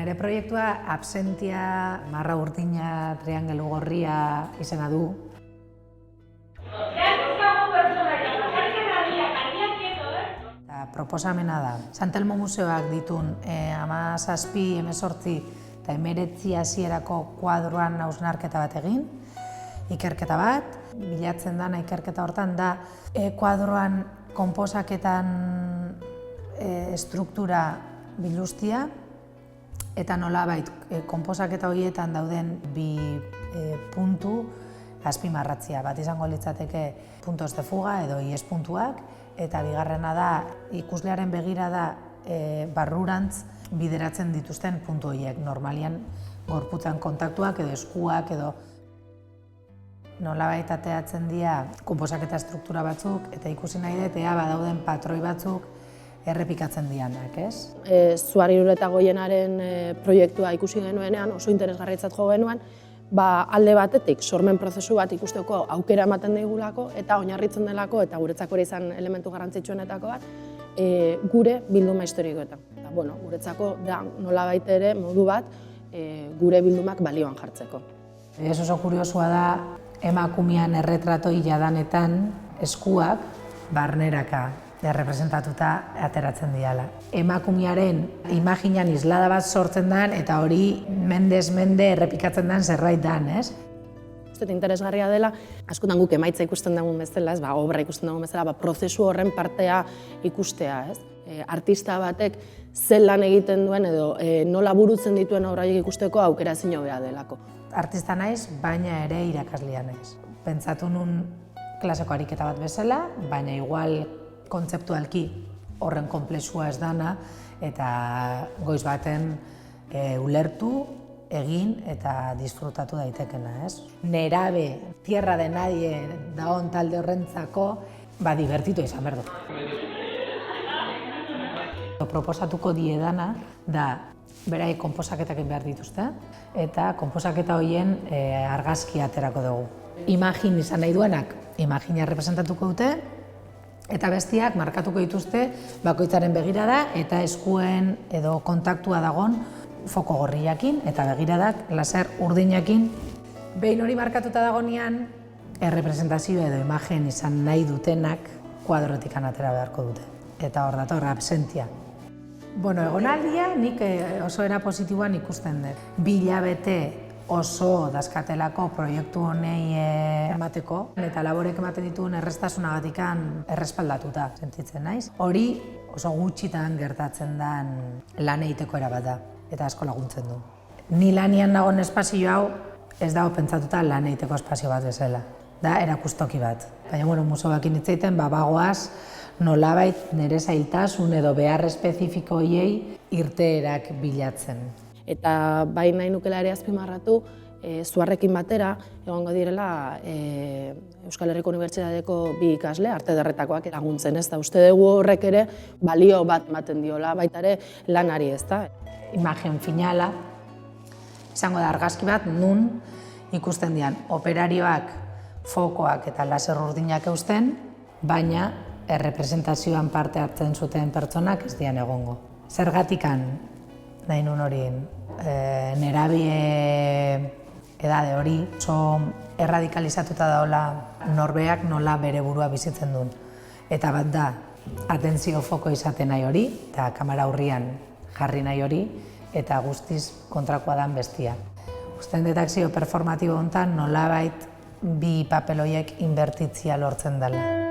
Nire proiektua Absentia marra urdina triangelu gorria izena du. Proposamena da. Santelmo Museoak ditun 17, 18 eta 19 hasierako kuadroan hausnarketa bat egin, ikerketa bat. Bilatzen dana ikerketa hortan da kuadroan konposaketan estruktura bilustia eta nolabait konposaketa horietan dauden bi puntu azpimarratzea. Bat izango litzateke puntos de fuga edo ihes puntuak, eta bigarrena da ikuslearen begirada barrurantz bideratzen dituzten puntu horiek. Normalian gorputzan kontaktuak edo eskuak edo nolabait ateatzen dira konposaketa struktura batzuk eta ikusi nahi dut ea badauden patroi batzuk errepikatzen dianak, ez? Zuari Irureta Goienaren proiektua ikusi genuenean, oso interesgarritzat jo genuen, alde batetik sormen prozesu bat ikusteko aukera ematen digulako eta oinarritzen delako eta guretzako ere izan elementu garrantzitsuenetako bat, gure bilduma historikoetan. Guretzako da nolabait ere modu bat gure bildumak balioan jartzeko. Oso kuriosua da emakumean erretratoi jadanetan eskuak barneraka errepresentatuta ateratzen diala. Emakumearen imaginan islada bat sortzen den eta hori mendez mende errepikatzen den zerbait den, ez? Uste interesgarria dela, askotan guk emaitza ikusten dugun bezala, obra ikusten dugun bezala, prozesu horren partea ikustea, ez? Artista batek zer lan egiten duen edo nola burutzen dituen aurraiek ikusteko aukera ezin hobea delako. Artista naiz, baina ere irakaslea naiz. Pentsatu nun klaseko ariketa bat bezala, baina igual kontzeptualki horren konplexua ez dana eta goiz baten ulertu, egin eta disfrutatu daitekena, ez? Nerabe, tierra de nadie dagoen talde horrentzako, divertitu izan behar du. Proposatuko diedana da berai konposaketak egin behar dituzte eta konposaketa horien argazki aterako dugu. Imagin izan nahi duenak, imagina representatuko dute, eta bestiak markatuko dituzte bakoitzaren begirada eta eskuen edo kontaktua dagon foko gorriakin eta begiradak laser urdinakin. Behin hori markatuta dagonean, errepresentazio edo imagen izan nahi dutenak kuadrotik atera beharko dute. Eta hor dator, Absentia. Egonaldia nik oso era positiboan ikusten dut. 2 hilabete oso daskatelako proiektu honei emateko eta laborek ematen dituen errestasunagatikan errespaldatuta sentitzen naiz. Hori oso gutxitan gertatzen den lan egiteko era bat da eta asko laguntzen du. Ni lanian nagoen espazio hau ez dago pentsatuta lan egiteko espazio bat bezala. Da erakustoki bat. Baina museoekin hitz egiten bagoaz nolabait nire zailtasun edo behar espezifiko horiei irteerak bilatzen. Eta bai nahi nukela ere azpimarratu, Zuarrekin batera egongo direla Euskal Herriko Unibertsitateko 2 ikasle, arte ederretakoak laguntzen, ez da. Uste dugu horrek ere balio bat ematen diola, baita ere lanari, ez da. Imagen finala, izango da argazki bat, nun ikusten dian operarioak, fokoak eta laser urdinak eusten, baina errepresentazioan parte hartzen zuten pertsonak ez dian egongo. Zergatikan nahi nun hori nerabie edade hori, oso erradikalizatuta daola norbeak nola bere burua bizitzen duen. Eta bat da, atentzio foko izaten nahi hori, eta kamera aurrian jarri nahi hori, eta guztiz kontrakoa dan bestia. Usten dut akzio performatibo honetan nolabait 2 papel horiek inbertitzia lortzen dela.